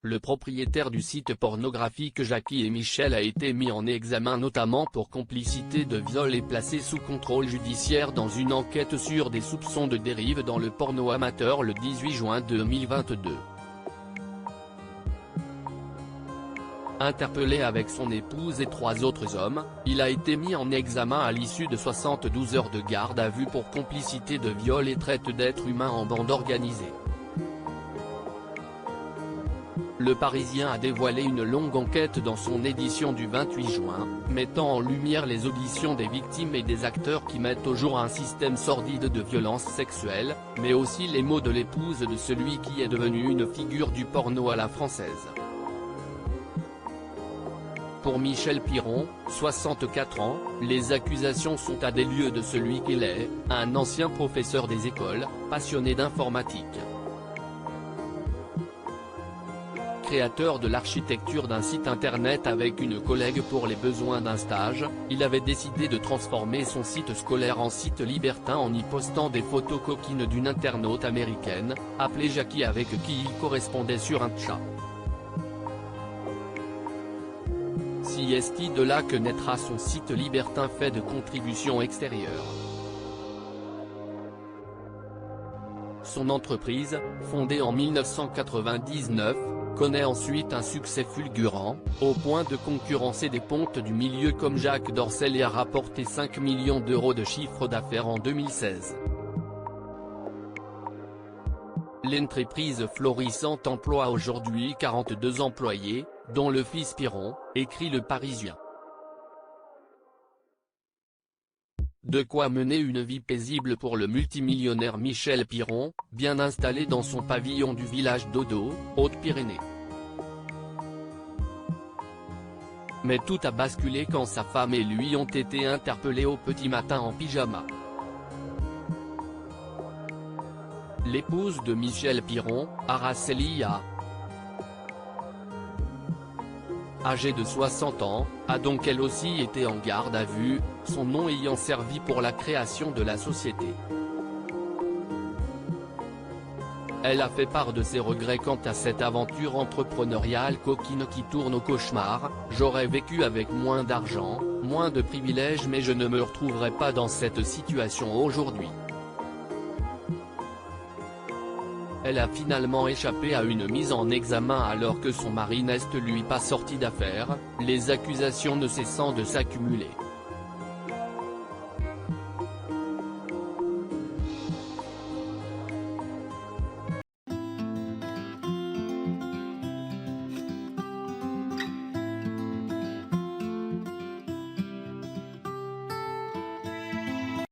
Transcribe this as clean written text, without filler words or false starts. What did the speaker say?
le propriétaire du site pornographique Jackie et Michel a été mis en examen notamment pour complicité de viol et placé sous contrôle judiciaire dans une enquête sur des soupçons de dérive dans le porno amateur le 18 juin 2022. Interpellé avec son épouse et 3 autres hommes, il a été mis en examen à l'issue de 72 heures de garde à vue pour complicité de viol et traite d'êtres humains en bande organisée. Le Parisien a dévoilé une longue enquête dans son édition du 28 juin, mettant en lumière les auditions des victimes et des acteurs qui mettent au jour un système sordide de violence sexuelle, mais aussi les mots de l'épouse de celui qui est devenu une figure du porno à la française. Pour Michel Piron, 64 ans, les accusations sont à des lieux de celui qu'il est, un ancien professeur des écoles, passionné d'informatique. Créateur de l'architecture d'un site internet avec une collègue pour les besoins d'un stage, il avait décidé de transformer son site scolaire en site libertin en y postant des photos coquines d'une internaute américaine, appelée Jackie avec qui il correspondait sur un chat. C'est de là que naîtra son site libertin fait de contributions extérieures. Son entreprise, fondée en 1999, connaît ensuite un succès fulgurant, au point de concurrencer des pontes du milieu comme Jacques Dorcel et a rapporté 5 millions d'euros de chiffre d'affaires en 2016. L'entreprise florissante emploie aujourd'hui 42 employés, dont le fils Piron, écrit Le Parisien. De quoi mener une vie paisible pour le multimillionnaire Michel Piron, bien installé dans son pavillon du village d'Odo, Hautes-Pyrénées. Mais tout a basculé quand sa femme et lui ont été interpellés au petit matin en pyjama. L'épouse de Michel Piron, Araceli A. âgée de 60 ans, a donc elle aussi été en garde à vue, son nom ayant servi pour la création de la société. Elle a fait part de ses regrets quant à cette aventure entrepreneuriale coquine qui tourne au cauchemar. « J'aurais vécu avec moins d'argent, moins de privilèges mais je ne me retrouverai pas dans cette situation aujourd'hui. » Elle a finalement échappé à une mise en examen alors que son mari n'est lui pas sorti d'affaire, les accusations ne cessant de s'accumuler.